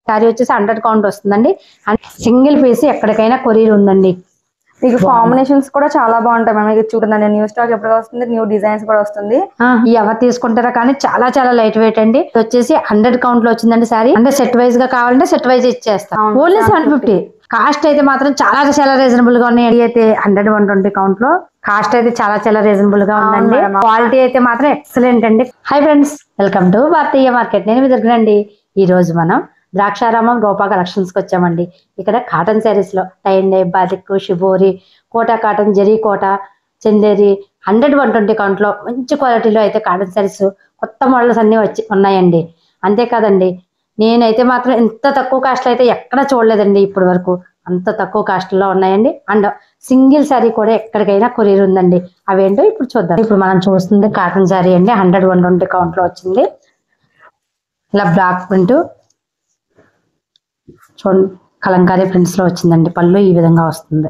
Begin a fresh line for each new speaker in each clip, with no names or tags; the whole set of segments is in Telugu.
శారీ వచ్చేసి 100 కౌంట్ వస్తుందండి. సింగిల్ పీస్ ఎక్కడికైనా కొరియర్ ఉందండి.
మీకు కాంబినేషన్స్ కూడా చాలా బాగుంటాయి మ్యామ్. ఇది చూడండి, న్యూ స్టాక్ ఎప్పుడు వస్తుంది, న్యూ డిజైన్స్ కూడా వస్తుంది.
ఎవరు తీసుకుంటారా కానీ చాలా చాలా లైట్ వెయిట్ అండి. వచ్చేసి 100 కౌంట్ లో వచ్చిందండి శారీ. అంటే సెట్ వైజ్ గా కావాలంటే సెట్ వైజ్ ఇచ్చేస్తాం. ఓన్లీ 750. కాస్ట్ అయితే మాత్రం చాలా చాలా రీజనబుల్ గా ఉన్నాయి. అయితే 100 120 కౌంట్ లో కాస్ట్ అయితే చాలా చాలా రీజనబుల్ గా ఉందండి. క్వాలిటీ అయితే మాత్రం ఎక్సలెంట్ అండి. Hi friends, welcome to Bharatiya market. నేను మీ దగ్గరండి. ఈ రోజు మనం ద్రాక్షారామం రూపా కలెక్షన్స్ కి వచ్చామండి. ఇక్కడ కాటన్ శారీస్ లో tie and dye, batik, shibori, Kota cotton, zari Kota, Chanderi 100 120 count లో మంచి క్వాలిటీలో అయితే కాటన్ శారీస్ కొత్త మోడల్స్ అన్ని వచ్చి ఉన్నాయండి. అంతేకాదండి, నేనైతే మాత్రం ఇంత తక్కువ కాస్ట్ అయితే ఎక్కడ చూడలేదండి ఇప్పటి వరకు. అంత తక్కువ కాస్ట్ లో ఉన్నాయండి. అండ్ సింగిల్ శారీ కూడా ఎక్కడికైనా కొరియర్ ఉందండి. అవేంటో ఇప్పుడు చూద్దాం. ఇప్పుడు మనం చూస్తుంది కాటన్ శారీ అండి. 100 120 కౌంట్ లో వచ్చింది. ఇలా బ్లాక్ ప్రింట్ చూడండి, కలంకారీ ప్రింట్స్ లో వచ్చిందండి. పళ్ళు ఈ విధంగా వస్తుంది.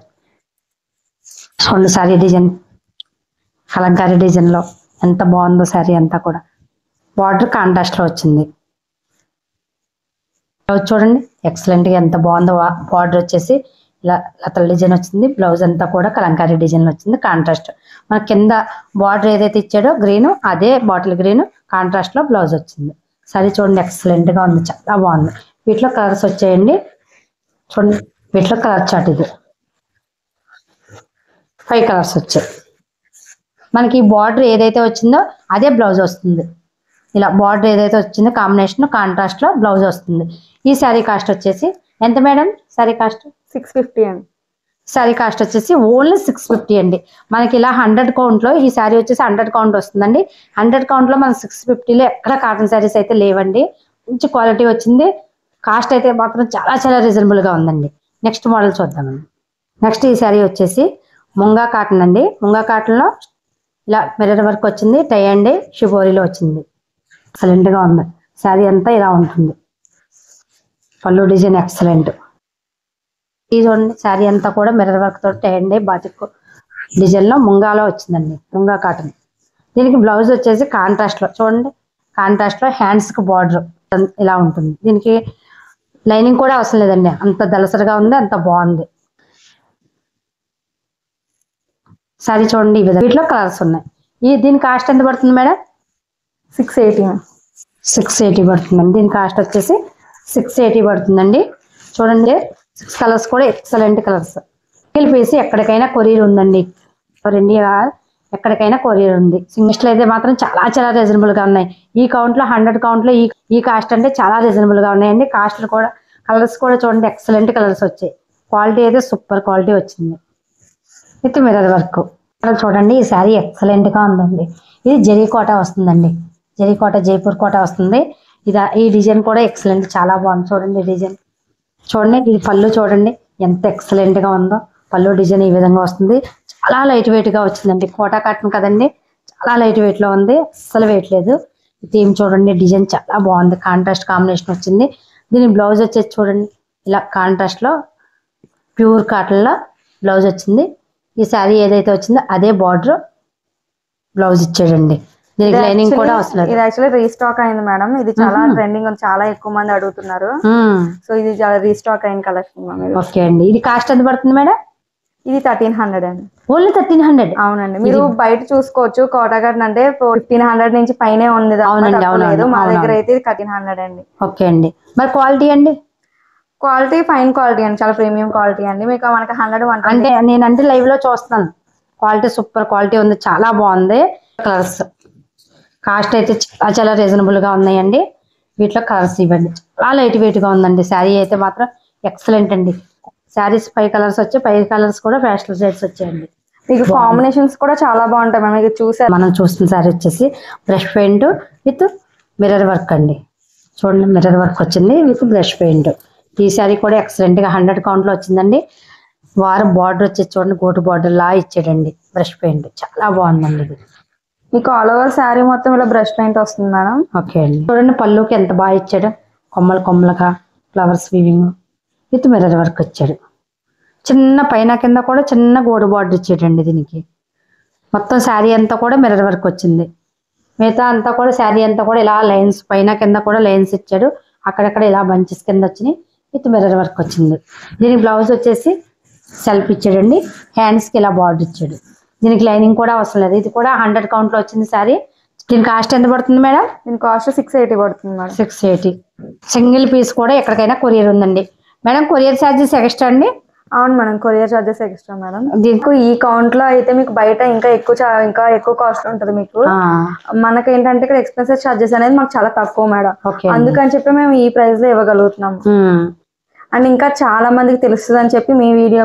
చూడండి శారీ డిజైన్, కలంకారీ డిజైన్ లో ఎంత బాగుందో శారీ అంతా కూడా. బార్డర్ కాంట్రాస్ట్ లో వచ్చింది. బ్లౌజ్ చూడండి ఎక్సలెంట్ గా ఎంత బాగుందో. బార్డర్ వచ్చేసి ఇలా లతల డిజైన్ వచ్చింది. బ్లౌజ్ అంతా కూడా కలంకారీ డిజైన్ లో వచ్చింది. కాంట్రాస్ట్ మన కింద బార్డర్ ఏదైతే ఇచ్చాడో గ్రీన్, అదే బాటిల్ గ్రీన్ కాంట్రాస్ట్ లో బ్లౌజ్ వచ్చింది. శారీ చూడండి ఎక్సలెంట్ గా ఉంది, చాలా బాగుంది. వీటిలో కలర్స్ వచ్చాయండి. చూడండి, వీటిలో కలర్ చార్ట్ ఇది 5 కలర్స్ వచ్చాయి. మనకి బార్డర్ ఏదైతే వచ్చిందో అదే బ్లౌజ్ వస్తుంది. ఇలా బార్డర్ ఏదైతే వచ్చిందో కాంబినేషన్ కాంట్రాస్ట్ లో బ్లౌజ్ వస్తుంది. ఈ శారీ కాస్ట్ వచ్చేసి ఎంత మేడం? శారీ కాస్ట్
650 అండి.
శారీ కాస్ట్ వచ్చేసి ఓన్లీ 650 అండి. మనకి ఇలా 100 కౌంట్ లో ఈ శారీ వచ్చేసి 100 కౌంట్ వస్తుందండి. 100 కౌంట్ లో మన 650లో ఎక్కడ కాటన్ శారీస్ అయితే లేవండి. మంచి క్వాలిటీ వచ్చింది. కాస్ట్ అయితే మాత్రం చాలా చాలా రీజనబుల్ గా ఉందండి. నెక్స్ట్ మోడల్ చూద్దామండి. నెక్స్ట్ ఈ శారీ వచ్చేసి ముంగా కాటన్ అండి. ముంగా కాటన్ లో ఇలా మిర్రర్ వర్క్ వచ్చింది. టై అండ్ షిబోరిలో వచ్చింది. ఎక్సలెంట్ గా ఉంది. శారీ అంతా ఇలా ఉంటుంది. పళ్ళు డిజైన్ ఎక్సలెంట్. ఈ చూడండి శారీ అంతా కూడా మిర్రర్ వర్క్ తోటి టై అండ్ బాతిక్ డిజైన్ లో ముంగాలో వచ్చిందండి. ముంగా కాటన్. దీనికి బ్లౌజ్ వచ్చేసి కాంట్రాస్ట్ లో చూడండి, కాంట్రాస్ట్ లో హ్యాండ్స్ కి బార్డర్ ఇలా ఉంటుంది. దీనికి లైనింగ్ కూడా అవసరం లేదండి. అంత దళసరిగా ఉంది, అంత బాగుంది. శారీ చూడండి ఈ విధంగా. వీటిలో కలర్స్ ఉన్నాయి. దీని కాస్ట్ ఎంత పడుతుంది మేడం?
680.
680 పడుతుందండి. దీని కాస్ట్ వచ్చేసి 680 పడుతుందండి. చూడండి 6 కలర్స్ కూడా ఎక్సలెంట్ కలర్స్. సింగిల్ పీస్ ఎక్కడికైనా కొరియర్ ఉందండి. ఇండియా ఎక్కడికైనా కొరియర్ ఉంది. సింగిల్ అయితే మాత్రం చాలా చాలా రీజనబుల్ గా ఉన్నాయి. ఈ కౌంట్ లో 100 కౌంట్ లో ఈ కాస్ట్ అంటే చాలా రీజనబుల్ గా ఉన్నాయండి. కాస్ట్ కూడా కలర్స్ కూడా చూడండి ఎక్సలెంట్ కలర్స్ వచ్చాయి. క్వాలిటీ అయితే సూపర్ క్వాలిటీ వచ్చింది విత్ మిర్రర్ వర్క్. చూడండి ఈ శారీ ఎక్సలెంట్ గా ఉందండి. ఇది జరీ కోట వస్తుందండి. జరీ కోట, జైపూర్ కోట వస్తుంది. ఈ డిజైన్ కూడా ఎక్సలెంట్, చాలా బాగుంది. చూడండి డిజైన్ చూడండి. ఇది పళ్ళు చూడండి ఎంత ఎక్సలెంట్ గా ఉందో. పళ్ళు డిజైన్ ఈ విధంగా వస్తుంది. చాలా లైట్ వెయిట్ గా వచ్చిందండి. కోటా కాటన్ కదండి, చాలా లైట్ వెయిట్ లో ఉంది. అస్సలు వెయిట్ లేదు. థీమ్ చూడండి, డిజైన్ చాలా బాగుంది. కాంట్రాస్ట్ కాంబినేషన్ వచ్చింది. దీని బ్లౌజ్ వచ్చేసి చూడండి ఇలా కాంట్రాస్ట్ లో ప్యూర్ కాటన్ లో బ్లౌజ్ వచ్చింది. ఈ శారీ ఏదైతే వచ్చిందో అదే బార్డర్ బ్లౌజ్ ఇచ్చాడండి. దీనికి లైనింగ్ కూడా అవసరం లేదు.
ఇది యాక్చువల్లీ రీస్టాక్ అయింది మేడం. ఇది చాలా ట్రెండింగ్ ఉంది, చాలా ఎక్కువ మంది అడుగుతున్నారు. సో ఇది చాలా రీస్టాక్ అయిన కలెక్షన్.
ఓకే అండి. ఇది కాస్ట్ ఎంత పడుతుంది మేడం?
ఇది 1300 అండి.
ఓన్లీ 1300?
అవునండి. మీరు బయట చూసుకోవచ్చు, కోటా కాటన్ అంటే 1500 నుంచి పైనే ఉంది. అవునండి, మా దగ్గర అయితే 1300 అండి.
ఓకే అండి. మరి క్వాలిటీ అండి?
క్వాలిటీ ఫైన్ క్వాలిటీ అండి, చాలా ప్రీమియం క్వాలిటీ అండి. మీకు మనకి 100
అంటే నేనంటే లైవ్ లో చూస్తున్నాను. క్వాలిటీ సూపర్ క్వాలిటీ ఉంది, చాలా బాగుంది. కలర్స్ కాస్ట్ అయితే చాలా చాలా రీజనబుల్ గా ఉన్నాయండి. వీటిలో కలర్స్ ఇవ్వండి. చాలా లైట్ వెయిట్ గా ఉందండి. శారీ అయితే మాత్రం ఎక్సలెంట్ అండి. శారీస్ 5 కలర్స్ వచ్చాయి. 5 కలర్స్ కూడా ఫ్యాషనల్ షేడ్స్ వచ్చాయండి.
మీకు కాంబినేషన్స్ కూడా చాలా బాగుంటాయి. మనం చూసారు.
మనం చూస్తున్న శారీ వచ్చేసి brush paint with mirror work అండి. చూడండి మిర్రర్ వర్క్ వచ్చింది విత్ బ్రష్ పెయింట్. ఈ శారీ కూడా ఎక్సలెంట్ గా 100 కౌంట్ లో వచ్చిందండి. వారం బార్డర్ వచ్చేసి చూడండి గోటు బార్డర్ లా ఇచ్చాడండి. బ్రష్ పెయింట్ చాలా బాగుందండి. ఇది
మీకు ఆల్ ఓవర్ శారీ మొత్తం ఇలా బ్రష్ పెయింట్ వస్తుంది మేడం.
ఓకే అండి. చూడండి పళ్ళుకి ఎంత బాగా ఇచ్చాడు. కొమ్మలు కొమ్మలుగా flowers weaving with mirror work వచ్చాడు. చిన్న పైన కింద కూడా చిన్న గోడు బార్డర్ ఇచ్చాడండి. దీనికి మొత్తం శారీ అంతా కూడా మిర్రర్ వర్క్ వచ్చింది. మిగతా అంతా కూడా శారీ అంతా కూడా ఇలా లైన్స్, పైన కింద కూడా లైన్స్ ఇచ్చాడు. అక్కడక్కడ ఇలా బంచెస్ కింద వచ్చినాయి, విత్ మిర్రర్ వర్క్ వచ్చింది. దీనికి బ్లౌజ్ వచ్చేసి సెల్ఫ్ ఇచ్చాడండి, హ్యాండ్స్ కి ఇలా బార్డర్ ఇచ్చాడు. దీనికి లైనింగ్ కూడా అవసరం లేదు. ఇది కూడా 100 కౌంట్ లో వచ్చింది సారీ. దీని కాస్ట్ ఎంత పడుతుంది మేడం?
దీని కాస్ట్ 680 పడుతుంది మేడం.
680. సింగిల్ పీస్ కూడా ఎక్కడికైనా కొరియర్ ఉందండి మేడం. కొరియర్ ఛార్జెస్ ఎక్స్ట్రా అండి?
అవును madam, courier charges extra madam. దీనికి ఈ కౌంట్ లో అయితే మీకు బయట ఇంకా ఎక్కువ కాస్ట్ ఉంటుంది మీకు. మనకి ఏంటంటే ఇక్కడ ఎక్స్పెన్సెస్ చార్జెస్ అనేది మాకు చాలా తక్కువ మేడం. అందుకని చెప్పి మేము ఈ ప్రైస్ లో ఇవ్వగలుగుతున్నాము. అండ్ ఇంకా చాలా మందికి తెలుస్తుంది అని చెప్పి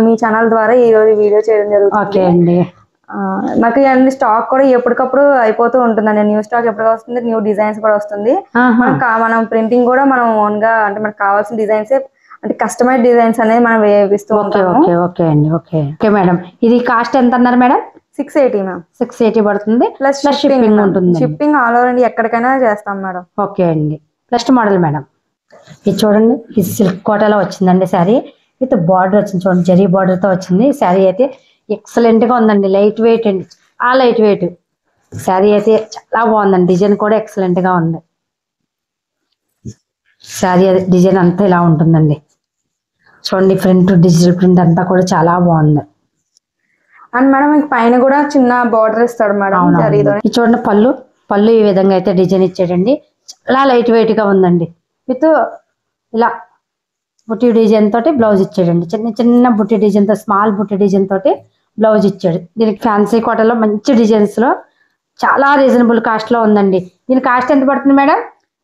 మీ ఛానల్ ద్వారా ఈ రోజు వీడియో చేయడం జరుగుతుంది. మాకు ఇవన్నీ స్టాక్ కూడా ఎప్పటికప్పుడు అయిపోతూ ఉంటుందండి. న్యూ స్టాక్ ఎప్పుడు వస్తుంది, న్యూ డిజైన్స్ కూడా వస్తుంది. మనం ప్రింటింగ్ కూడా మనం ఓన్ గా అంటే మనకు కావాల్సిన డిజైన్స్ అంటే కస్టమైజ్ డిజైన్స్ అనేది మనం వేపిస్తూ ఉంటాము.
ఓకే అండి. Okay madam. ఇది కాస్ట్ ఎంత అన్నారు మేడం?
680 మ్యామ్.
680 పడుతుంది. ప్లస్ షిప్పింగ్ ఉంటుంది.
షిప్పింగ్ ఆల్ ఓవర్ ఇండియా ఎక్కడికైనా చేస్తాం మేడం.
ఓకే అండి. Next model madam. ఇది చూడండి, ఇది సిల్క్ కోటాలో వచ్చిందండి శారీ, విత్ బార్డర్ వచ్చింది చూడండి, జరీ బార్డర్ తో వచ్చింది. శారీ అయితే ఎక్సలెంట్ గా ఉందండి, లైట్ వెయిట్ అండి, చాలా లైట్ వెయిట్. శారీ అయితే చాలా బాగుందండి, డిజైన్ కూడా ఎక్సలెంట్ గా ఉంది. శారీ డిజైన్ అంతా ఇలా ఉంటుందండి చూడండి, ప్రింట్ డిజిటల్ ప్రింట్ అంతా కూడా చాలా బాగుంది.
అండ్ మేడం పైన కూడా చిన్న బార్డర్ ఇస్తాడు మేడం.
ఇది చూడండి, పళ్ళు ఈ విధంగా అయితే డిజైన్ ఇచ్చాడండి, చాలా లైట్ వెయిట్ గా ఉందండి. విత్ ఇలా బుట్టి డిజైన్ తోటి బ్లౌజ్ ఇచ్చాడండి, చిన్న చిన్న బుట్టి డిజైన్ తో, స్మాల్ బుట్టి డిజైన్ తోటి బ్లౌజ్ ఇచ్చాడు. దీనికి ఫ్యాన్సీ కోటలో మంచి డిజైన్స్ లో చాలా రీజనబుల్ కాస్ట్ లో ఉందండి. దీని కాస్ట్ ఎంత పడుతుంది మేడం?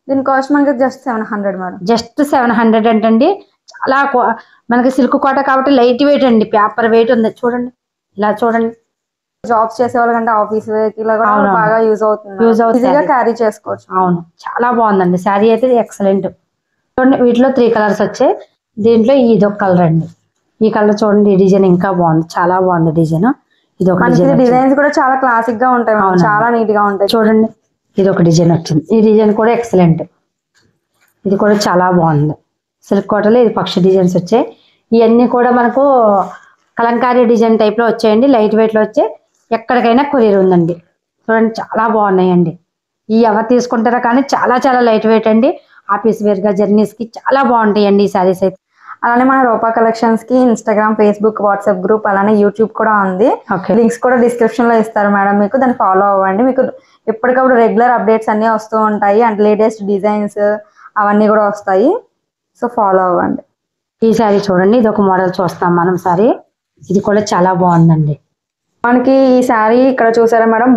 దీని కాస్ట్ మనకి జస్ట్ 700 మేడం.
జస్ట్ 700 అంటండి. చాలా మనకి సిల్క్ కోట కాబట్టి లైట్ వెయిట్ అండి, పేపర్ వెయిట్ ఉంది. చూడండి, ఇలా చూడండి,
జాబ్స్ చేసే వాళ్ళకంటే ఆఫీస్ ఇలా కూడా బాగా యూజ్ అవుతుంది, ఈజీగా క్యారీ చేసుకోవచ్చు.
అవును, చాలా బాగుందండి శారీ అయితే ఎక్సలెంట్. చూడండి, వీటిలో 3 కలర్స్ వచ్చాయి. దీంట్లో ఇదొక కలర్ అండి, ఈ కలర్ చూడండి, ఈ డిజైన్ ఇంకా బాగుంది, చాలా బాగుంది డిజైన్. ఇది ఒక
డిజైన్స్ కూడా చాలా క్లాసిక్ గా ఉంటాయి, చాలా నీట్ గా ఉంటాయి.
చూడండి, ఇది ఒక డిజైన్ వచ్చింది, ఈ డిజైన్ కూడా ఎక్సలెంట్, ఇది కూడా చాలా బాగుంది. సిల్క్ కోటలో ఇది పక్షి డిజైన్స్ వచ్చాయి. ఇవన్నీ కూడా మనకు కలంకారీ డిజైన్ టైప్ లో వచ్చాయండి, లైట్ వెయిట్ లో వచ్చాయి. ఎక్కడికైనా కొరియర్ ఉందండి. చూడండి, చాలా బాగున్నాయండి. ఈ ఎవరు తీసుకుంటారో కానీ చాలా చాలా లైట్ వెయిట్ అండి. ఆఫీస్ వేర్ గా, జర్నీస్ కి చాలా బాగుంటాయండి ఈ సారీస్ అయితే.
అలానే మన రూపా కలెక్షన్స్ కి ఇన్స్టాగ్రామ్, ఫేస్బుక్, వాట్సాప్ గ్రూప్, అలానే యూట్యూబ్ కూడా ఉంది. లింక్స్ కూడా డిస్క్రిప్షన్ లో ఇస్తారు మేడం, మీకు దాన్ని ఫాలో అవ్వండి. మీకు ఎప్పటికప్పుడు రెగ్యులర్ అప్డేట్స్ అన్ని వస్తూ ఉంటాయి, అండ్ లేటెస్ట్ డిజైన్స్ అవన్నీ కూడా వస్తాయి. సో ఫాలో అవ్వండి.
ఈ సారీ చూడండి, ఇది ఒక మోడల్ చూస్తాం మనం సారీ, ఇది కూడా చాలా బాగుందండి.
మనకి ఈ శారీ ఇక్కడ చూసారా మేడం,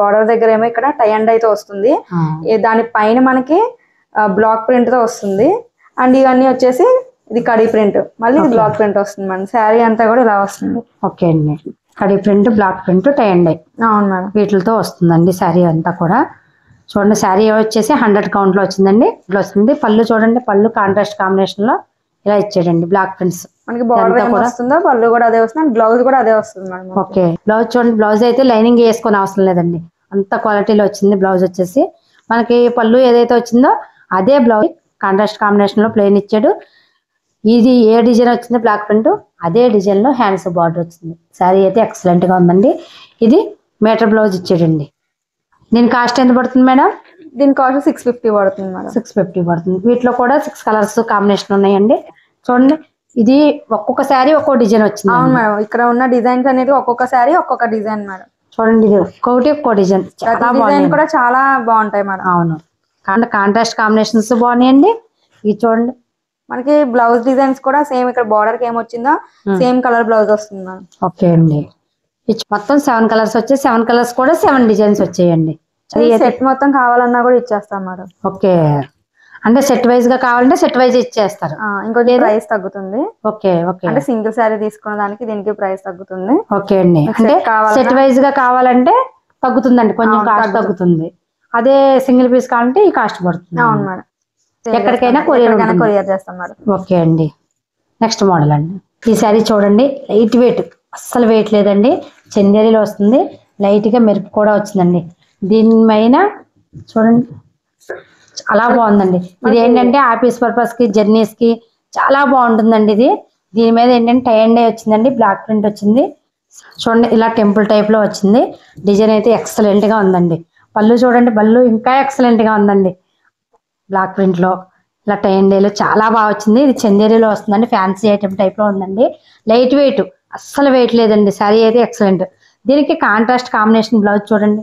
బార్డర్ దగ్గర ఏమో ఇక్కడ టై అండ్ అయితే వస్తుంది, దాని పైన మనకి బ్లాక్ ప్రింట్ తో వస్తుంది. అండ్ ఇవన్నీ వచ్చేసి ఇది కడీ ప్రింట్, మళ్ళీ బ్లాక్ ప్రింట్ వస్తుంది మేడం. శారీ అంతా కూడా ఇలా వస్తుంది.
ఓకే అండి, kadi print, block print, tie and dye,
అవును మేడం,
వీటితో వస్తుందండి శారీ అంతా కూడా. చూడండి, శారీ వచ్చేసి 100 కౌంట్ లో వచ్చిందండి. ఇట్లా వస్తుంది. పళ్ళు చూడండి, పళ్ళు కాంట్రాస్ట్ కాంబినేషన్ లో ఇలా ఇచ్చాడండి, బ్లాక్ ప్రింట్స్.
మనకి బార్డర్ వస్తుందో పళ్ళు కూడా అదే వస్తుంది, బ్లౌజ్ కూడా అదే వస్తుంది మేడం.
ఓకే, బ్లౌజ్ చూడండి, బ్లౌజ్ అయితే లైనింగ్ వేసుకొని అవసరం లేదండి, అంత క్వాలిటీలో వచ్చింది. బ్లౌజ్ వచ్చేసి మనకి పళ్ళు ఏదైతే వచ్చిందో అదే బ్లౌజ్ కాంట్రాస్ట్ కాంబినేషన్ లో ప్లెయిన్ ఇచ్చాడు. ఇది ఏ డిజైన్ వచ్చింది బ్లాక్ ప్రింట్, అదే డిజైన్ లో హ్యాండ్స్ బార్డర్ వచ్చింది. శారీ అయితే ఎక్సలెంట్ గా ఉందండి. ఇది మీటర్ బ్లౌజ్ ఇచ్చాడండి. దీని కాస్ట్ ఎంత పడుతుంది మేడం?
దీని కాస్ట్ 650 పడుతుంది మేడం.
650 పడుతుంది. వీటిలో కూడా 6 కలర్స్ కాంబినేషన్ ఉన్నాయండి. చూడండి, ఇది ఒక్కొక్క శారీ ఒక్కొక్క డిజైన్ వచ్చింది.
అవును మేడం, ఇక్కడ ఉన్న డిజైన్స్ అనేది ఒక్కొక్క శారీ ఒక్కొక్క డిజైన్ మేడం.
చూడండి, ఇది ఒక్కొక్క డిజైన్, చాలా
డిజైన్ కూడా చాలా బాగుంటాయి మేడం.
అవును, కాంట్రాస్ట్ కాంబినేషన్స్ బాగున్నాయండి. ఇది చూడండి,
మనకి బ్లౌజ్ డిజైన్స్ కూడా సేమ్, ఇక్కడ బార్డర్ కి ఏమొచ్చిందో సేమ్ కలర్ బ్లౌజ్ వస్తుంది మేడం.
ఓకే అండి, మొత్తం 7 కలర్స్ వచ్చాయి. 7 కలర్స్ కూడా 7 డిజైన్స్ వచ్చాయండి.
సెట్ మొత్తం కావాలన్నా కూడా ఇచ్చేస్తాం మేడం.
ఓకే, అంటే సెట్ వైజ్ గా కావాలంటే సెట్ వైజ్ ఇచ్చేస్తారు.
ఇంకొంచెం ప్రైస్ తగ్గుతుంది.
ఓకే ఓకే,
అంటే సింగిల్ శారీ తీసుకున్న దానికి దీనికి ప్రైస్ తగ్గుతుంది.
ఓకే అండి, అంటే సెట్ వైజ్ గా కావాలంటే తగ్గుతుందండి, కొంచెం కాస్ట్ తగ్గుతుంది. అదే సింగిల్ పీస్ కావాలంటే ఈ కాస్ట్ పడుతుంది.
అవును మేడం,
ఎక్కడికైనా కొరియర్
చేస్తాం మేడం.
ఓకే అండి, నెక్స్ట్ మోడల్ అండి. ఈ శారీ చూడండి, లైట్ వెయిట్, అస్సలు వెయిట్ లేదండి, చందేరీలో వస్తుంది. లైట్ గా మెరుపు కూడా వచ్చిందండి. దీని పైన చూడండి, చాలా బాగుందండి. ఇది ఏంటంటే ఆఫీస్ పర్పస్ కి, జర్నీస్ కి చాలా బాగుంటుందండి. ఇది దీని మీద ఏంటంటే టై అండ్ డై వచ్చిందండి, బ్లాక్ ప్రింట్ వచ్చింది. చూడండి, ఇలా టెంపుల్ టైప్ లో వచ్చింది. డిజైన్ అయితే ఎక్సలెంట్ గా ఉందండి. పళ్ళు చూడండి, పళ్ళు ఇంకా ఎక్సలెంట్ గా ఉందండి, బ్లాక్ ప్రింట్ లో. ఇలా టైండేలో చాలా బాగా వచ్చింది. ఇది చందేరిలో వస్తుందండి, ఫ్యాన్సీ ఐటమ్ టైప్ లో ఉందండి. లైట్ వెయిట్, అస్సలు వెయిట్ లేదండి. సారీ అయితే ఎక్సలెంట్. దీనికి కాంట్రాస్ట్ కాంబినేషన్ బ్లౌజ్ చూడండి,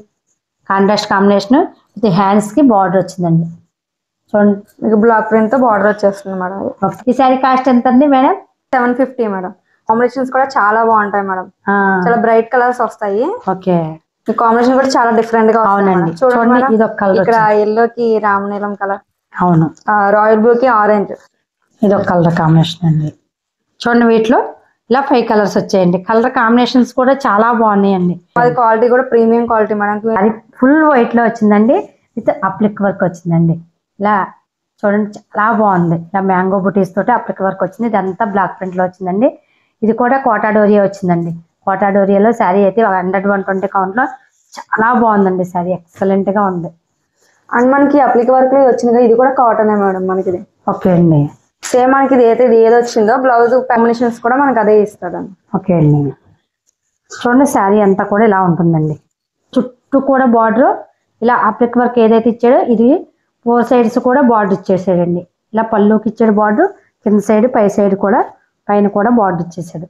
కాంట్రాస్ట్ కాంబినేషన్ ఇది హ్యాండ్స్ కి బార్డర్ వచ్చిందండి. చూడండి
మీకు బ్లాక్ ప్రింట్ తో బార్డర్ వచ్చేస్తుంది మేడం.
ఈ సారీ కాస్ట్ ఎంత అండి మేడం?
750 మేడం. కాంబినేషన్స్ కూడా చాలా బాగుంటాయి మేడం, చాలా బ్రైట్ కలర్స్ వస్తాయి.
ఓకే,
ఈ కాంబినేషన్ కూడా చాలా డిఫరెంట్ గా
అవునండి. చూడండి ఇది ఒక కలర్,
ఇక్కడ ఎల్లో కి రామనీలం కలర్,
అవును,
రాయల్ బ్లూ కి ఆరెంజ్,
ఇది ఒక కలర్ కాంబినేషన్ అండి. చూడండి వీటిలో ఇలా 5 కలర్స్ వచ్చాయండి. కలర్ కాంబినేషన్స్ కూడా చాలా బాగున్నాయండి.
అది క్వాలిటీ కూడా ప్రీమియం క్వాలిటీ మేడం.
అది ఫుల్ వైట్ లో వచ్చిందండి, విత్ అప్లిక్ వర్క్ వచ్చిందండి. ఇలా చూడండి చాలా బాగుంది. ఇలా మ్యాంగో బుటీస్ తోటి అప్లిక్ వర్క్ వచ్చింది. ఇదంతా బ్లాక్ ప్రింట్ లో వచ్చిందండి. ఇది కూడా కోటా డోరియా వచ్చిందండి. కోటా డోరియాలో శారీ అయితే 100-120 కౌంట్ లో చాలా బాగుందండి. శారీ ఎక్సలెంట్ గా ఉంది.
అండ్ మనకి అప్లిక్ వర్క్ లో వచ్చింది, ఇది కూడా కాటనే మేడం మనకి.
ఓకే అండి,
సేమ్ మనకి ఇది ఏది వచ్చిందో బ్లౌజ్ కాంబినేషన్స్ కూడా మనకి అదే ఇస్తాడండి.
ఓకే అండి. చూడండి శారీ అంతా కూడా ఇలా ఉంటుందండి. చుట్టూ కూడా బార్డర్ ఇలా అప్లిక్ వర్క్ ఏదైతే ఇచ్చాడో ఇది 4 సైడ్స్ కూడా బార్డర్ ఇచ్చేసాడండి. ఇలా పళ్ళుకి ఇచ్చాడు బార్డర్, కింద సైడ్ పై సైడ్ కూడా పైన కూడా బార్డర్ ఇచ్చేసాడు.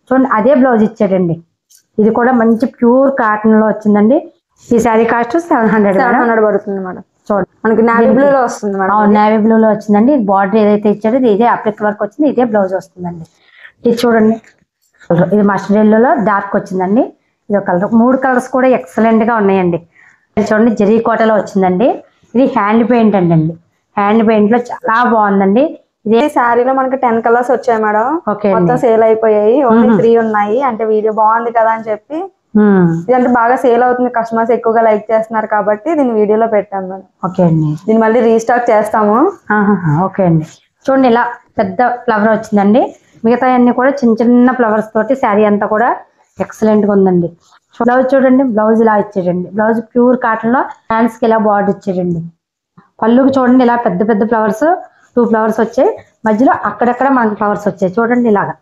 చూడండి అదే బ్లౌజ్ ఇచ్చాడండి. ఇది కూడా మంచి ప్యూర్ కాటన్ లో వచ్చిందండి. ఈ శారీ కాస్ట్ 700
పడుతుంది మేడం.
చూడండి
మనకి నేవీ బ్లూ లో వస్తుంది మేడం.
నేవీ బ్లూ లో వచ్చిందండి. ఇది బార్డర్ ఏదైతే ఇచ్చాడో ఇదే అప్లిక్ వర్క్ వచ్చింది, ఇదే బ్లౌజ్ వస్తుందండి. ఇది చూడండి, ఇది మస్టర్డ్ ఎల్లోలో డార్క్ వచ్చిందండి. ఇది ఒక కలర్. 3 కలర్స్ కూడా ఎక్సలెంట్ గా ఉన్నాయండి. ఇది చూడండి జరీ కోటలో వచ్చిందండి. ఇది హ్యాండ్ పెయింట్ అండి. హ్యాండ్ పెయింట్ లో చాలా బాగుందండి.
ఇదే శారీలో మనకి 10 కలర్స్ వచ్చాయి మేడం.
ఓకే,
మొత్తం సేల్ అయిపోయాయి, ఓన్లీ 3 ఉన్నాయి. అంటే వీడియో బాగుంది కదా అని చెప్పి, ఇదంటే బాగా సేల్ అవుతుంది, కస్టమర్స్ ఎక్కువగా లైక్ చేస్తున్నారు కాబట్టి దీన్ని వీడియోలో పెట్టాను మేడం.
ఓకే అండి,
దీన్ని మళ్ళీ రీస్టాక్ చేస్తాము.
ఓకే అండి. చూడండి ఇలా పెద్ద ఫ్లవర్ వచ్చిందండి. మిగతా అన్ని కూడా చిన్న చిన్న ఫ్లవర్స్ తోటి శారీ అంతా కూడా ఎక్సలెంట్ గా ఉందండి. బ్లౌజ్ చూడండి, బ్లౌజ్ ఇలా ఇచ్చాడండి. బ్లౌజ్ ప్యూర్ కాటన్ లో హ్యాండ్స్ కి ఇలా బార్డర్ ఇచ్చాడండి. పళ్ళుకి చూడండి ఇలా పెద్ద పెద్ద ఫ్లవర్స్ 2 ఫ్లవర్స్ వచ్చాయి. మధ్యలో అక్కడక్కడ మనకి ఫ్లవర్స్ వచ్చాయి. చూడండి ఇలాగా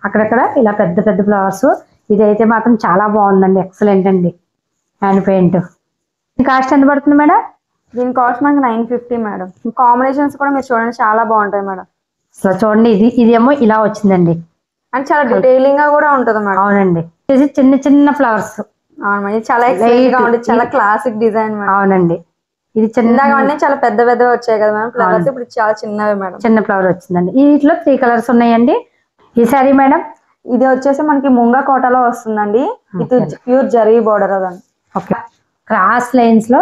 అక్కడక్కడ ఇలా పెద్ద పెద్ద ఫ్లవర్స్. ఇదైతే మాత్రం చాలా బాగుందండి, ఎక్సలెంట్ అండి. హ్యాండ్ పెయింట్ కాస్ట్ ఎంత పడుతుంది మేడం?
దీని కాస్ట్ మనకి 950 మేడం. కాంబినేషన్స్ కూడా మీరు చూడండి చాలా బాగుంటాయి మేడం.
అసలు చూడండి ఇదేమో ఇలా వచ్చిందండి,
అండ్ చాలా డీటెయిలింగ్ గా కూడా ఉంటది మేడం.
అవునండి, ఇది చిన్న చిన్న ఫ్లవర్స్.
అవును మేడం, చాలా ఎక్సలెంట్ గా ఉంటుంది, చాలా క్లాసిక్ డిజైన్ మేడం.
అవునండి, ఇది
చిన్నగా చాలా పెద్ద పెద్దగా వచ్చాయి కదా మేడం ఫ్లవర్స్, ఇప్పుడు చాలా చిన్నవి మేడం.
చిన్న ఫ్లవర్ వచ్చిందండి. వీటిలో 3 కలర్స్ ఉన్నాయండి. ఈ సారీ మేడం
ఇది వచ్చేసి మనకి ముంగా కోటలో వస్తుందండి. ఇది ప్యూర్ జరీ బోర్డర్ అదండి.
ఓకే, క్రాస్ లైన్స్ లో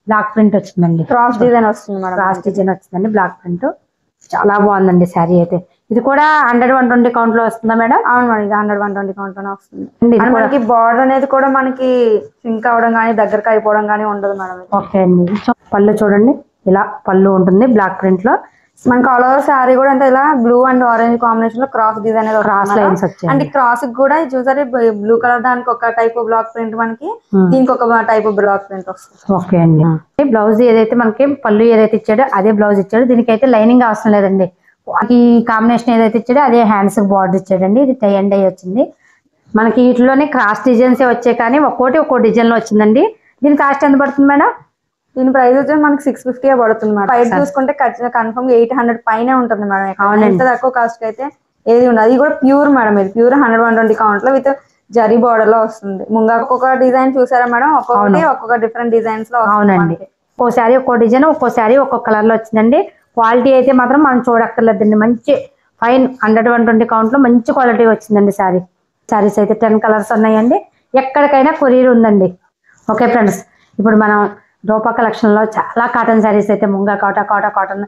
బ్లాక్ ప్రింట్ వచ్చిందండి.
క్రాస్ డిజైన్ వస్తుంది మేడం.
క్రాస్ డిజైన్ వచ్చిందండి, బ్లాక్ ప్రింట్ చాలా బాగుందండి శారీ అయితే. ఇది కూడా 100-120 కౌంట్ లో వస్తుందా మేడం?
అవును మేడం, ఇది 100-120 కౌంట్ లోనే వస్తుంది. మనకి బార్డర్ అనేది కూడా మనకి సింక్ అవడం కానీ దగ్గరకు అయిపోవడం కానీ ఉండదు మేడం.
ఓకే అండి. పళ్ళు చూడండి ఇలా పళ్ళు ఉంటుంది బ్లాక్ ప్రింట్ లో.
మనకి ఆల్ ఓవర్ శారీ కూడా అంటే ఇలా బ్లూ అండ్ ఆరెంజ్ కాంబినేషన్ లో క్రాస్ డిజైన్
క్రాస్ లైన్స్ వచ్చాయి.
అంటే క్రాస్ కూడా చూసారు, బ్లూ కలర్ దానికి ఒక టైప్ బ్లాక్ ప్రింట్, మనకి దీనికి ఒక టైప్ బ్లాక్ ప్రింట్ వస్తుంది.
ఓకే అండి. బ్లౌజ్ ఏదైతే మనకి పళ్ళు ఏదైతే ఇచ్చాడో అదే బ్లౌజ్ ఇచ్చాడు. దీనికైతే లైనింగ్ అవసరం లేదండి. ఈ కాంబినేషన్ ఏదైతే ఇచ్చాడో అదే హ్యాండ్స్ కి బార్డర్ ఇచ్చాడండి. ఇది టై అండ్ డై వచ్చింది. మనకి వీటిలోనే క్రాస్ డిజైన్స్ వచ్చాయి, కానీ ఒక్కో డిజైన్ లో వచ్చిందండి. దీని కాస్ట్ ఎంత పడుతుంది మేడం?
దీని ప్రైస్ వచ్చి మనకి 650 పడుతుంది మేడం. బయట చూసుకుంటే కన్ఫర్మ్ 800 పైనే ఉంటుంది మేడం. ఎంత తక్కువ కాస్ట్ అయితే ఏది ఉండదు. అది కూడా ప్యూర్ మేడం, ఇది ప్యూర్ 100-120 కౌంట్ లో విత్ జరీ బార్డర్ లో వస్తుంది. ముంగా ఒక్కొక్క డిజైన్ చూసారా మేడం, ఒక్కొక్క డిఫరెంట్ డిజైన్స్ లో.
అవునండి, ఒక్కోసారి ఒక్కో డిజైన్, ఒక్కోసారి ఒక్కొక్క కలర్ లో వచ్చిందండి. క్వాలిటీ అయితే మాత్రం మనం చూడక్కర్లేదండి. మంచి ఫైన్ 100-120 కౌంట్ లో మంచి క్వాలిటీ వచ్చిందండి శారీ. శారీస్ అయితే 10 కలర్స్ ఉన్నాయండి. ఎక్కడికైనా కొరియర్ ఉందండి. ఓకే ఫ్రెండ్స్, ఇప్పుడు మనం రూపా కలెక్షన్ లో చాలా కాటన్ శారీస్ అయితే munga cotton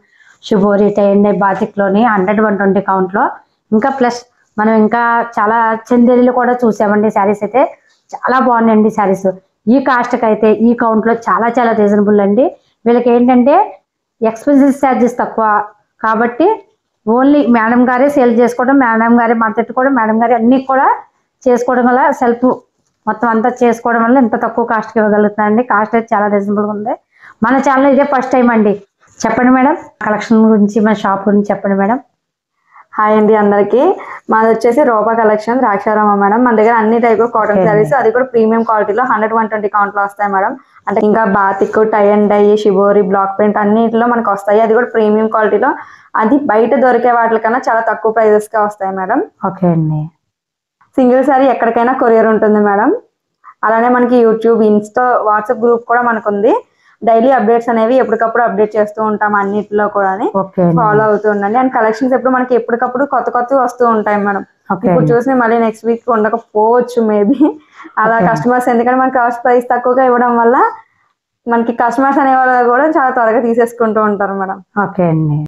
shibori tie and dye batik లోని 100-120 కౌంట్ లో, ఇంకా ప్లస్ మనం ఇంకా చాలా చందేరీలు కూడా చూసామండి. శారీస్ అయితే చాలా బాగున్నాయండి శారీస్. ఈ కాస్ట్ కి అయితే ఈ కౌంట్ లో చాలా చాలా రీజనబుల్ అండి. వీళ్ళకి ఏంటంటే ఎక్స్పెన్సివ్ ఛార్జెస్ తక్కువ కాబట్టి ఓన్లీ మేడం గారే సేల్ చేసుకోవడం, మేడం గారే మాట్లాడుకోవడం, మేడం గారే అన్ని కూడా చేసుకోవడం వల్ల సెల్ఫ్ మొత్తం అంతా చేసుకోవడం వల్ల ఇంత తక్కువ కాస్ట్కి ఇవ్వగలుగుతానండి. కాస్ట్ అయితే చాలా రీజనబుల్గా ఉంది. మన ఛానల్ ఇదే ఫస్ట్ టైం అండి. చెప్పండి మేడం, కలెక్షన్ గురించి మన షాప్ గురించి చెప్పండి మేడం.
హాయ్ అండి అందరికి. మాది వచ్చేసి రూపా కలెక్షన్ ద్రాక్షారామ మేడం. మన దగ్గర అన్ని టైప్ ఆఫ్ కాటన్ శారీస్, అది కూడా ప్రీమియం క్వాలిటీలో 100-120 కౌంట్ లో వస్తాయి మేడం. అంటే ఇంకా batik, tie and dye, shibori, block print అన్నిటిలో మనకు వస్తాయి. అది కూడా ప్రీమియం క్వాలిటీలో. అది బయట దొరికే వాటికన్నా చాలా తక్కువ ప్రైజెస్ గా వస్తాయి మేడం.
ఓకే అండి.
సింగిల్ సారీ ఎక్కడికైనా కొరియర్ ఉంటుంది మేడం. అలానే మనకి యూట్యూబ్, ఇన్స్టా, వాట్సాప్ గ్రూప్ కూడా మనకు ఉంది. డైలీ అప్డేట్స్ అనేవి ఎప్పటికప్పుడు అప్డేట్ చేస్తూ ఉంటాం అన్నిటిలో కూడా. ఫాలో అవుతూ ఉండండి. అండ్ కలెక్షన్స్ ఎప్పుడు మనకి ఎప్పటికప్పుడు కొత్త వస్తూ ఉంటాయి మేడం. ఇప్పుడు చూసి మళ్ళీ నెక్స్ట్ వీక్ ఉండకపోవచ్చు మేబీ. అలా కస్టమర్స్, ఎందుకంటే మనకి కాస్ట్ ప్రైస్ తక్కువగా ఇవ్వడం వల్ల మనకి కస్టమర్స్ అనే వాళ్ళు కూడా చాలా త్వరగా తీసేసుకుంటూ ఉంటారు మేడం.
ఓకే అండి.